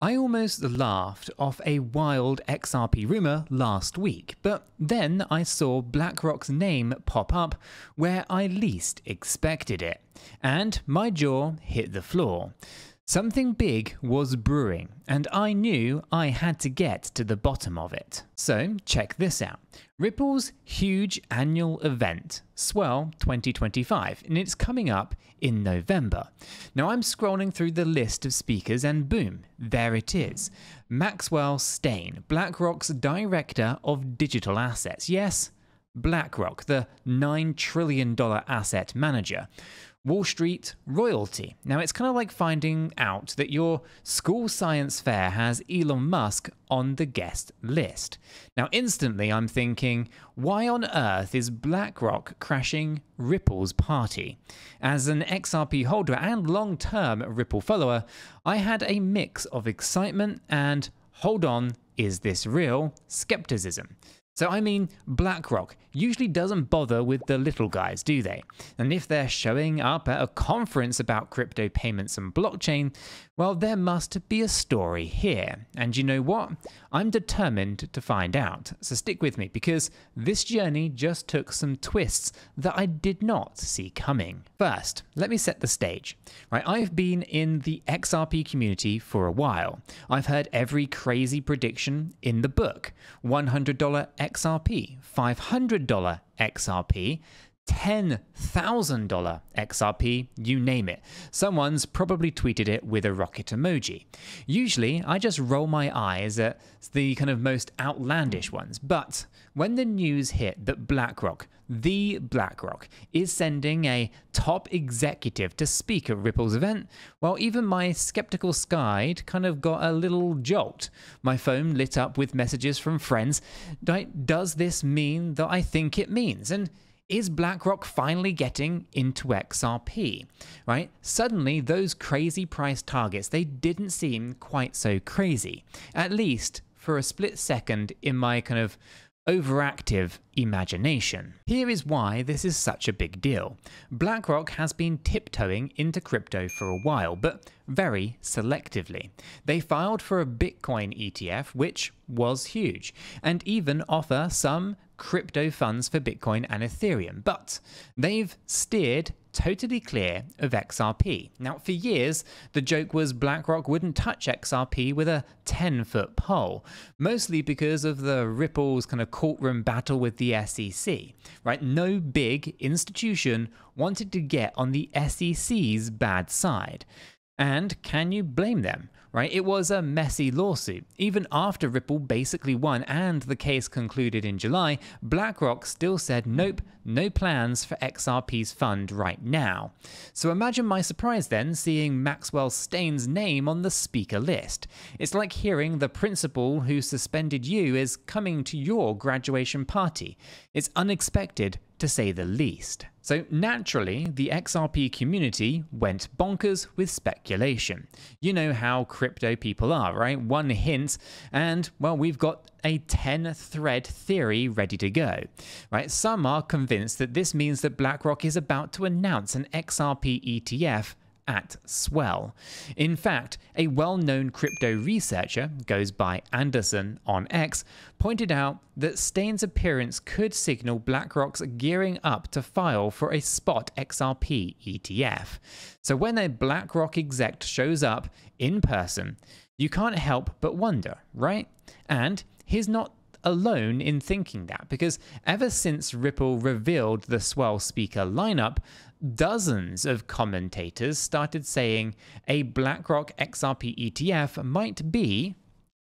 I almost laughed off a wild XRP rumor last week, but then I saw BlackRock's name pop up where I least expected it, and my jaw hit the floor. Something big was brewing, and I knew I had to get to the bottom of it. So check this out. Ripple's huge annual event, Swell 2025, and it's coming up in November. Now I'm scrolling through the list of speakers and boom, there it is. Maxwell Steyn, BlackRock's Director of Digital Assets. Yes, BlackRock, the $9 trillion asset manager. Wall Street royalty. Now it's kind of like finding out that your school science fair has Elon Musk on the guest list. Now instantly I'm thinking, why on earth is BlackRock crashing Ripple's party? As an XRP holder and long-term Ripple follower, I had a mix of excitement and, hold on, is this real? Skepticism. So I mean, BlackRock usually doesn't bother with the little guys, do they? And if they're showing up at a conference about crypto payments and blockchain, well, there must be a story here. And you know what? I'm determined to find out. So stick with me, because this journey just took some twists that I did not see coming. First, let me set the stage. Right, I've been in the XRP community for a while. I've heard every crazy prediction in the book. $100 XRP, $500 XRP, $10,000 XRP, you name it. Someone's probably tweeted it with a rocket emoji. Usually, I just roll my eyes at the kind of most outlandish ones, but when the news hit that BlackRock, the BlackRock, is sending a top executive to speak at Ripple's event, well, even my skeptical skide kind of got a little jolt. My phone lit up with messages from friends. Does this mean that I think it means? And is BlackRock finally getting into XRP, right? Suddenly, those crazy price targets, they didn't seem quite so crazy, at least for a split second in my kind of overactive imagination. Here is why this is such a big deal. BlackRock has been tiptoeing into crypto for a while, but very selectively. They filed for a Bitcoin ETF, which was huge, and even offer some crypto funds for Bitcoin and Ethereum, but they've steered totally clear of XRP. Now, for years, the joke was BlackRock wouldn't touch XRP with a 10-foot pole, mostly because of the Ripple's kind of courtroom battle with the SEC, right? No big institution wanted to get on the SEC's bad side. And can you blame them, right? It was a messy lawsuit. Even after Ripple basically won and the case concluded in July, BlackRock still said nope, no plans for XRP's fund right now. So imagine my surprise then seeing Maxwell Steyn's name on the speaker list. It's like hearing the principal who suspended you is coming to your graduation party. It's unexpected, to say the least. So naturally, the XRP community went bonkers with speculation. You know how crypto people are, right? One hint and, well, we've got a 10-thread theory ready to go, right? Some are convinced that this means that BlackRock is about to announce an XRP ETF at Swell. In fact, a well-known crypto researcher, goes by Anderson on X, pointed out that Steyn's appearance could signal BlackRock's gearing up to file for a spot XRP ETF. So when a BlackRock exec shows up in person, you can't help but wonder, right? And he's not alone in thinking that, because ever since Ripple revealed the Swell speaker lineup, dozens of commentators started saying a BlackRock XRP ETF might be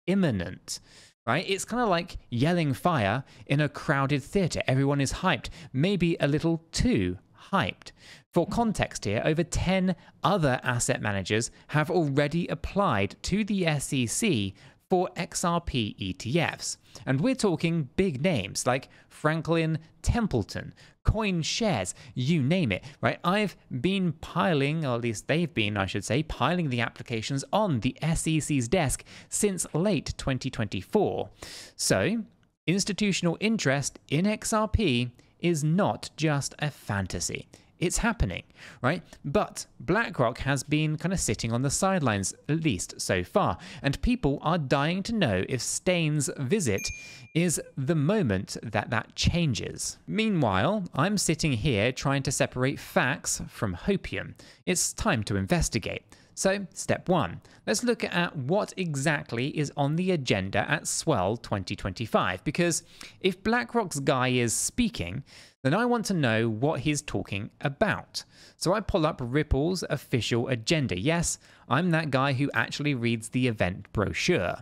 imminent. Right? It's kind of like yelling fire in a crowded theater. Everyone is hyped, maybe a little too hyped. For context here, over 10 other asset managers have already applied to the SEC for XRP ETFs. And we're talking big names like Franklin Templeton, CoinShares, you name it, right? I've been piling, or at least they've been, I should say, piling the applications on the SEC's desk since late 2024. So, institutional interest in XRP is not just a fantasy. It's happening, right? But BlackRock has been kind of sitting on the sidelines, at least so far, and people are dying to know if Steyn's visit is the moment that changes. Meanwhile, I'm sitting here trying to separate facts from hopium. It's time to investigate. So, step 1. Let's look at what exactly is on the agenda at Swell 2025, because if BlackRock's guy is speaking, then I want to know what he's talking about. So I pull up Ripple's official agenda. Yes, I'm that guy who actually reads the event brochure.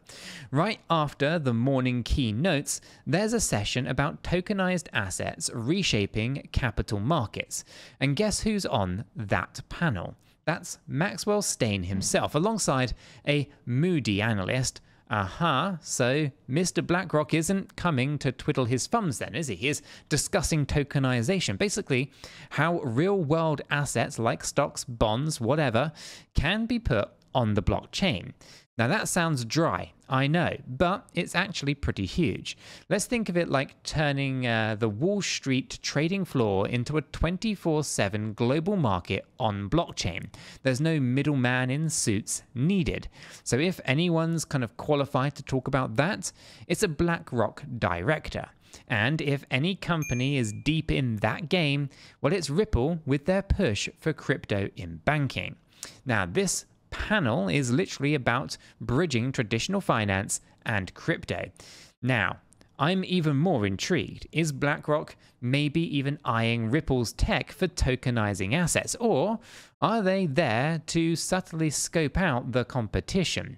Right after the morning keynotes, there's a session about tokenized assets reshaping capital markets. And guess who's on that panel? That's Maxwell Steyn himself, alongside a moody analyst. So Mr. BlackRock isn't coming to twiddle his thumbs then, is he? He is discussing tokenization, basically how real-world assets like stocks, bonds, whatever, can be put on the blockchain. Now that sounds dry, I know, but it's actually pretty huge. Let's think of it like turning the Wall Street trading floor into a 24/7 global market on blockchain. There's no middleman in suits needed. So if anyone's kind of qualified to talk about that, it's a BlackRock director. And if any company is deep in that game, well, it's Ripple with their push for crypto in banking. Now this panel is literally about bridging traditional finance and crypto. Now, I'm even more intrigued. Is BlackRock maybe even eyeing Ripple's tech for tokenizing assets, or are they there to subtly scope out the competition?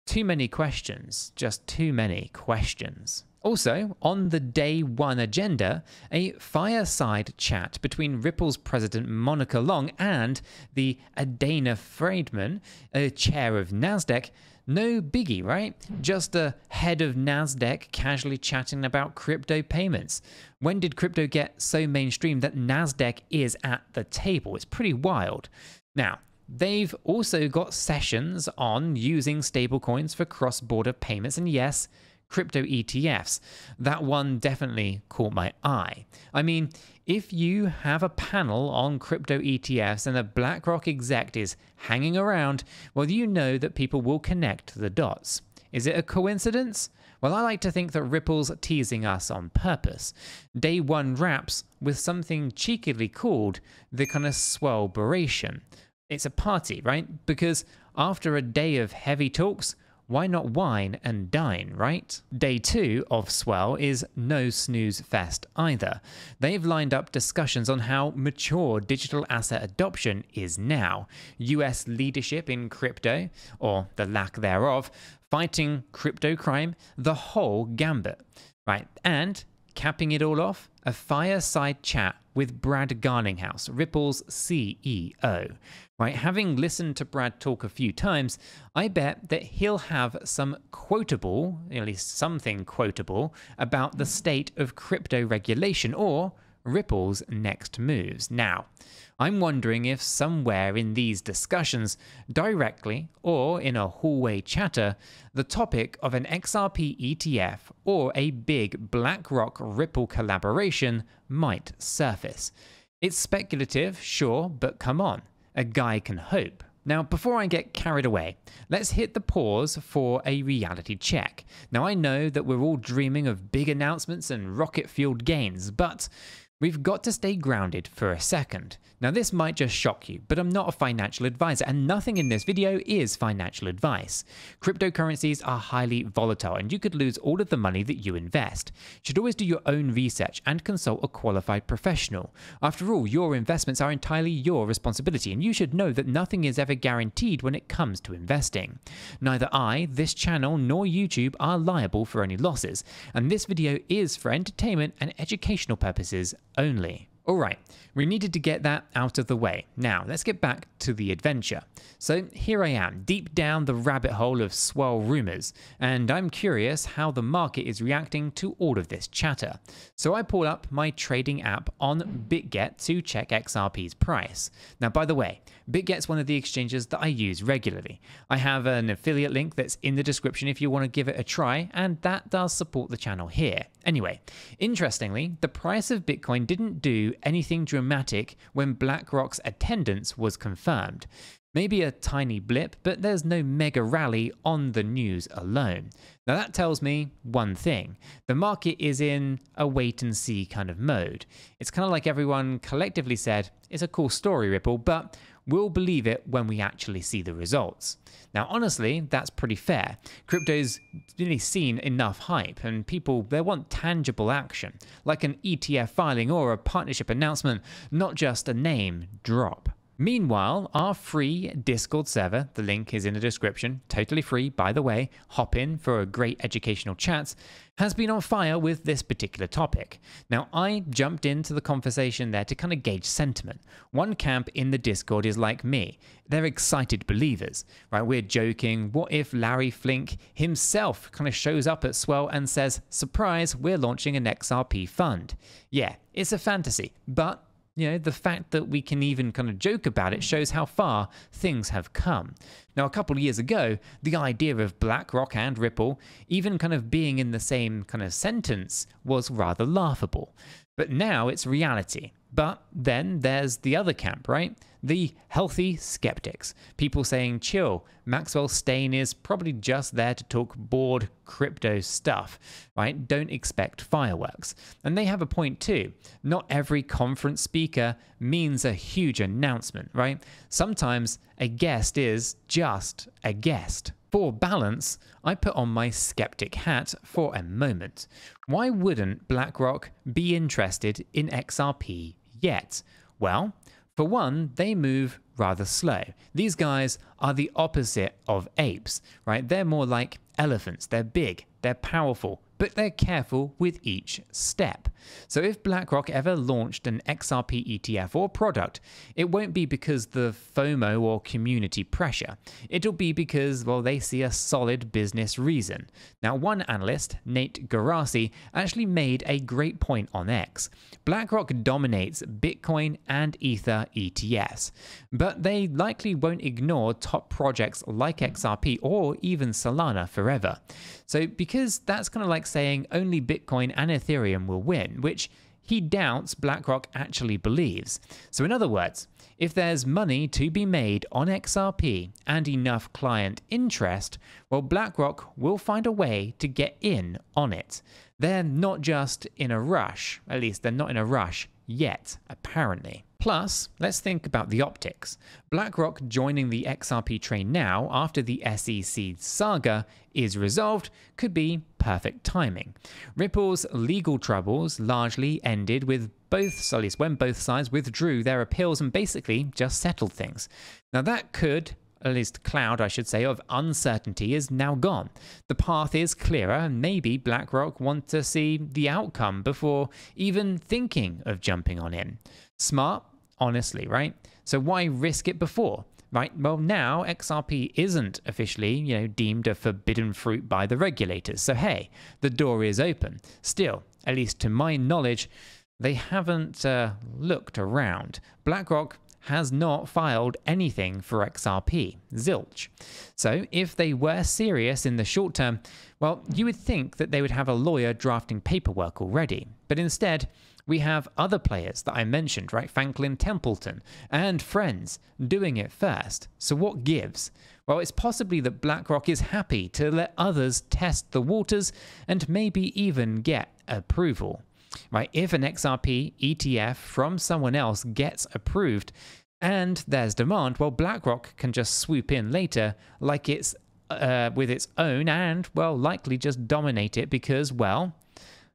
Too many questions, just too many questions. Also, on the day one agenda, a fireside chat between Ripple's president Monica Long and the 𝗗𝗶𝘀𝗰𝗱, chair of Nasdaq. No biggie, right? Just a head of Nasdaq casually chatting about crypto payments. When did crypto get so mainstream that Nasdaq is at the table? It's pretty wild. Now, they've also got sessions on using stablecoins for cross-border payments, and yes, crypto ETFs. That one definitely caught my eye. I mean, if you have a panel on crypto ETFs and a BlackRock exec is hanging around, well, you know that people will connect the dots. Is it a coincidence? Well, I like to think that Ripple's teasing us on purpose. Day one wraps with something cheekily called the kind of 𝗗𝗶𝘀𝗰𝗱. It's a party, right? Because after a day of heavy talks, why not wine and dine, right? Day 2 of Swell is no snooze fest either. They've lined up discussions on how mature digital asset adoption is now, US leadership in crypto, or the lack thereof, fighting crypto crime, the whole gambit, right? And capping it all off, a fireside chat with Brad Garlinghouse, Ripple's CEO. Right, having listened to Brad talk a few times, I bet that he'll have some quotable, at least something quotable, about the state of crypto regulation or Ripple's next moves. Now, I'm wondering if somewhere in these discussions, directly or in a hallway chatter, the topic of an XRP ETF or a big BlackRock Ripple collaboration might surface. It's speculative, sure, but come on, a guy can hope. Now, before I get carried away, let's hit the pause for a reality check. Now, I know that we're all dreaming of big announcements and rocket-fueled gains, but we've got to stay grounded for a second. Now, this might just shock you, but I'm not a financial advisor, and nothing in this video is financial advice. Cryptocurrencies are highly volatile, and you could lose all of the money that you invest. You should always do your own research and consult a qualified professional. After all, your investments are entirely your responsibility, and you should know that nothing is ever guaranteed when it comes to investing. Neither I, this channel, nor YouTube are liable for any losses, and this video is for entertainment and educational purposes only. Alright, we needed to get that out of the way. Now, let's get back to the adventure. So here I am, deep down the rabbit hole of swell rumors, and I'm curious how the market is reacting to all of this chatter. So I pull up my trading app on BitGet to check XRP's price. Now, by the way, BitGet's one of the exchanges that I use regularly. I have an affiliate link that's in the description if you want to give it a try, and that does support the channel here. Anyway, interestingly, the price of Bitcoin didn't do anything dramatic when BlackRock's attendance was confirmed. Maybe a tiny blip, but there's no mega rally on the news alone. Now that tells me one thing. The market is in a wait and see kind of mode. It's kind of like everyone collectively said, it's a cool story, Ripple, but we'll believe it when we actually see the results. Now, honestly, that's pretty fair. Crypto's really seen enough hype, and people, they want tangible action, like an ETF filing or a partnership announcement, not just a name drop. Meanwhile, our free Discord server, the link is in the description, totally free by the way, hop in for a great educational chat, has been on fire with this particular topic. Now, I jumped into the conversation there to kind of gauge sentiment. One camp in the Discord is like me. They're excited believers, right? We're joking, what if Larry Flink himself kind of shows up at Swell and says, surprise, we're launching an XRP fund. Yeah, it's a fantasy, but the fact that we can even kind of joke about it shows how far things have come. Now, a couple of years ago, the idea of BlackRock and Ripple even kind of being in the same kind of sentence was rather laughable. But now it's reality. But then there's the other camp, right? The healthy skeptics. People saying, chill, Maxwell Steyn is probably just there to talk bored crypto stuff, right? Don't expect fireworks. And they have a point too. Not every conference speaker means a huge announcement, right? Sometimes a guest is just a guest. For balance, I put on my skeptic hat for a moment. Why wouldn't BlackRock be interested in XRP yet? Well, for one, they move rather slow. These guys are the opposite of apes, right? They're more like elephants. They're big, they're powerful, but they're careful with each step. So if BlackRock ever launched an XRP ETF or product, it won't be because the FOMO or community pressure. It'll be because, well, they see a solid business reason. Now, one analyst, 𝗗𝗶𝘀𝗰𝗋 actually made a great point on X. BlackRock dominates Bitcoin and Ether ETFs, but they likely won't ignore top projects like XRP or even Solana forever. So because that's kind of like saying only Bitcoin and Ethereum will win, which he doubts BlackRock actually believes. So in other words, if there's money to be made on XRP and enough client interest, well, BlackRock will find a way to get in on it. They're not just in a rush, at least they're not in a rush yet, apparently. Plus, let's think about the optics. BlackRock joining the XRP train now after the SEC saga is resolved could be perfect timing. Ripple's legal troubles largely ended with at least when both sides withdrew their appeals and basically just settled things. Now that could, at least cloud, I should say, of uncertainty is now gone. The path is clearer, and maybe BlackRock want to see the outcome before even thinking of jumping on in. Smart, honestly, right? So why risk it before? Right, well now XRP isn't officially, deemed a forbidden fruit by the regulators. So hey, the door is open. Still, at least to my knowledge, they haven't looked around. BlackRock has not filed anything for XRP, zilch. So if they were serious in the short term, well, you would think that they would have a lawyer drafting paperwork already. But instead, we have other players that I mentioned, right? Franklin Templeton and friends doing it first. So what gives? Well, it's possibly that BlackRock is happy to let others test the waters and maybe even get approval. Right? If an XRP ETF from someone else gets approved and there's demand, well, BlackRock can just swoop in later like it's with its own and, well, likely just dominate it because, well,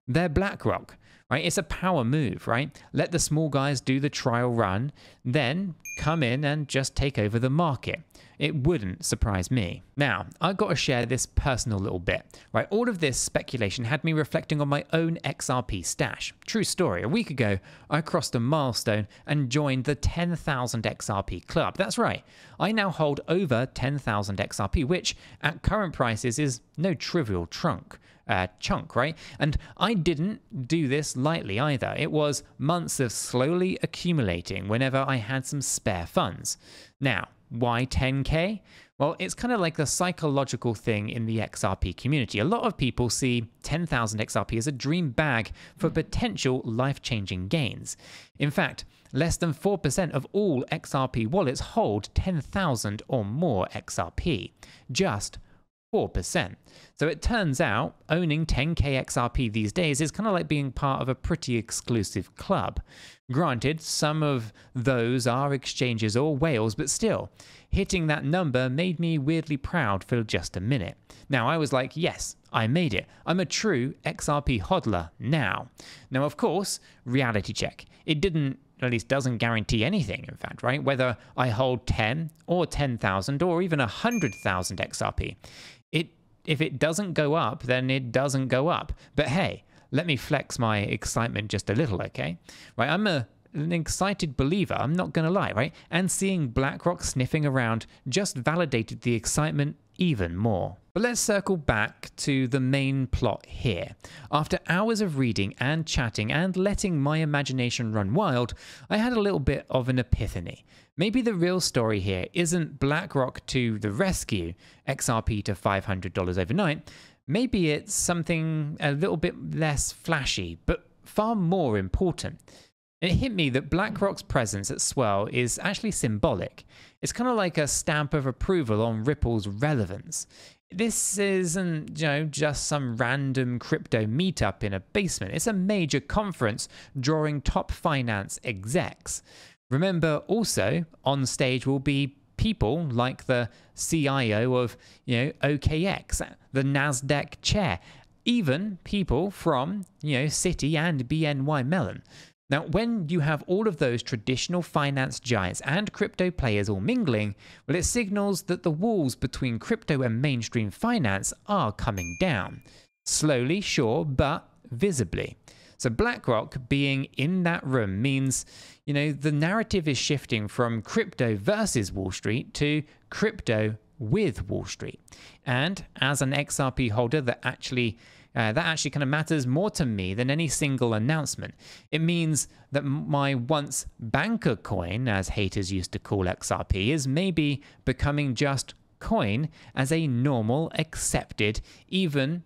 they're BlackRock. Right? It's a power move, right? Let the small guys do the trial run, then come in and just take over the market. It wouldn't surprise me. Now, I've got to share this personal little bit, right? All of this speculation had me reflecting on my own XRP stash. True story, a week ago, I crossed a milestone and joined the 10,000 XRP club. That's right, I now hold over 10,000 XRP, which at current prices is no trivial chunk, right? And I didn't do this lightly either. It was months of slowly accumulating whenever I had some spare funds. Now, why 10K? Well, it's kind of like a psychological thing in the XRP community. A lot of people see 10,000 XRP as a dream bag for potential life-changing gains. In fact, less than 4% of all XRP wallets hold 10,000 or more XRP. Just 4%. So it turns out owning 10k XRP these days is kind of like being part of a pretty exclusive club. Granted, some of those are exchanges or whales, but still, hitting that number made me weirdly proud for just a minute. Now I was like, yes, I made it. I'm a true XRP hodler now. Now, of course, reality check. It doesn't guarantee anything, in fact, right? Whether I hold 10 or 10,000 or even 100,000 XRP. If it doesn't go up, then it doesn't go up. But hey, let me flex my excitement just a little, okay? Right, I'm an excited believer, I'm not gonna lie, right? And seeing BlackRock sniffing around just validated the excitement even more. But let's circle back to the main plot here. After hours of reading and chatting and letting my imagination run wild, I had a little bit of an epiphany. Maybe the real story here isn't BlackRock to the rescue, XRP to $500 overnight. Maybe it's something a little bit less flashy, but far more important. It hit me that BlackRock's presence at Swell is actually symbolic. It's kind of like a stamp of approval on Ripple's relevance. This isn't, just some random crypto meetup in a basement. It's a major conference drawing top finance execs. Remember, also, on stage will be people like the CIO of, OKX, the Nasdaq chair, even people from, Citi and BNY Mellon. Now, when you have all of those traditional finance giants and crypto players all mingling, well, it signals that the walls between crypto and mainstream finance are coming down. Slowly, sure, but visibly. So BlackRock being in that room means, the narrative is shifting from crypto versus Wall Street to crypto with Wall Street. And as an XRP holder that actually kind of matters more to me than any single announcement. It means that my once banker coin, as haters used to call XRP, is maybe becoming just coin as a normal, accepted, even,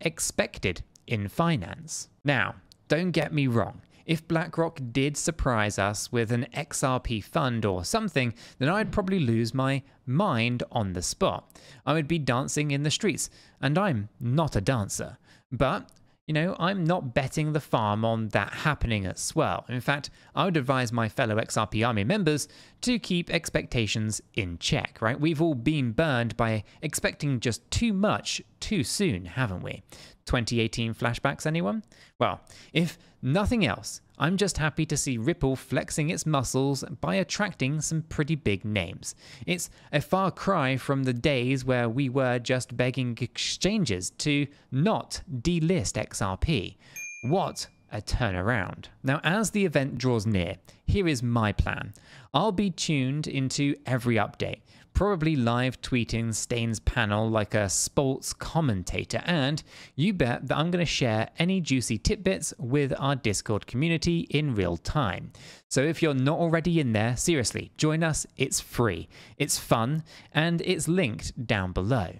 expected in finance. Now, don't get me wrong. If BlackRock did surprise us with an XRP fund or something, then I'd probably lose my mind on the spot. I would be dancing in the streets, and I'm not a dancer. But, I'm not betting the farm on that happening at Swell. In fact, I would advise my fellow XRP Army members to keep expectations in check, right? We've all been burned by expecting just too much too soon, haven't we? 2018 flashbacks, anyone? Well, if nothing else, I'm just happy to see Ripple flexing its muscles by attracting some pretty big names. It's a far cry from the days where we were just begging exchanges to not delist XRP. What a turnaround. Now, as the event draws near, here is my plan. I'll be tuned into every update, probably live tweeting Steyn's panel like a sports commentator, and you bet that I'm going to share any juicy tidbits with our Discord community in real time. So if you're not already in there, seriously, join us. It's free, it's fun, and it's linked down below.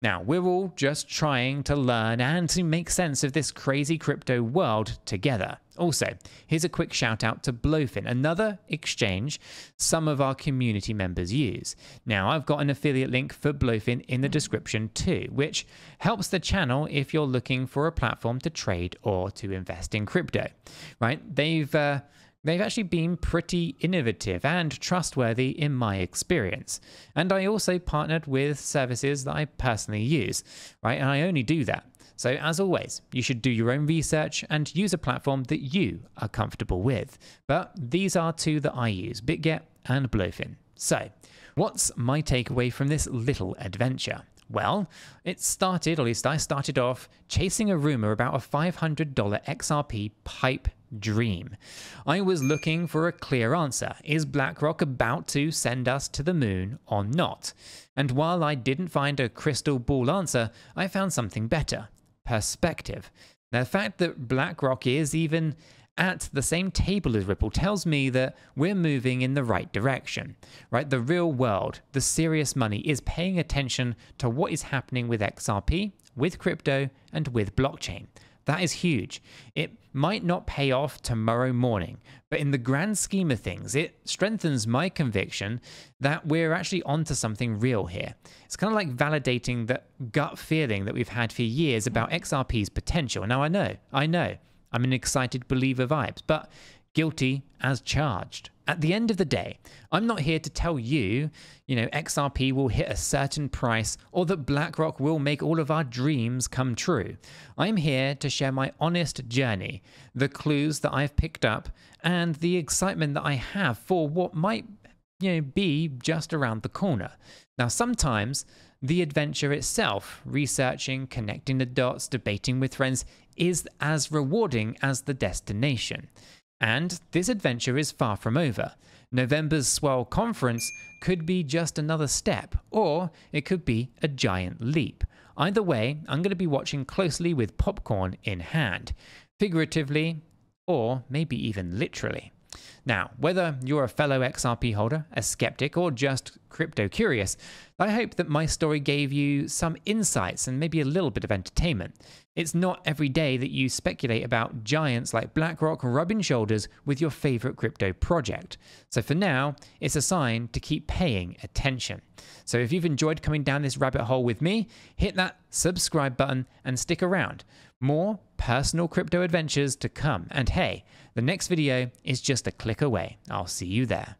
Now, we're all just trying to learn and to make sense of this crazy crypto world together. Also, here's a quick shout out to 𝗗𝗀𝘀, another exchange some of our community members use. Now, I've got an affiliate link for 𝗗𝗀𝘀 in the description too, which helps the channel if you're looking for a platform to trade or to invest in crypto, right? They've actually been pretty innovative and trustworthy in my experience. And I also partnered with services that I personally use, right? And I only do that. So as always, you should do your own research and use a platform that you are comfortable with. But these are two that I use, BitGet and 𝗗𝗀𝘀. So what's my takeaway from this little adventure? Well, it started, or at least I started off, chasing a rumor about a $500 XRP pipe dream. I was looking for a clear answer. Is BlackRock about to send us to the moon or not? And while I didn't find a crystal ball answer, I found something better. Perspective. Now, the fact that BlackRock is even at the same table as Ripple tells me that we're moving in the right direction, right? The real world, the serious money is paying attention to what is happening with XRP, with crypto, and with blockchain. That is huge. It might not pay off tomorrow morning, but in the grand scheme of things, it strengthens my conviction that we're actually onto something real here. It's kind of like validating that gut feeling that we've had for years about XRP's potential. Now, I know, I'm an excited believer vibes, but guilty as charged. At the end of the day, I'm not here to tell you, XRP will hit a certain price or that BlackRock will make all of our dreams come true. I'm here to share my honest journey, the clues that I've picked up, and the excitement that I have for what might, be just around the corner. Now, sometimes the adventure itself, researching, connecting the dots, debating with friends, is as rewarding as the destination. And this adventure is far from over. November's Swell conference could be just another step, or it could be a giant leap. Either way, I'm going to be watching closely with popcorn in hand, figuratively, or maybe even literally. Now, whether you're a fellow XRP holder, a skeptic, or just crypto curious, I hope that my story gave you some insights and maybe a little bit of entertainment. It's not every day that you speculate about giants like BlackRock rubbing shoulders with your favorite crypto project. So for now, it's a sign to keep paying attention. So if you've enjoyed coming down this rabbit hole with me, hit that subscribe button and stick around. More personal crypto adventures to come. And hey, the next video is just a click away. I'll see you there.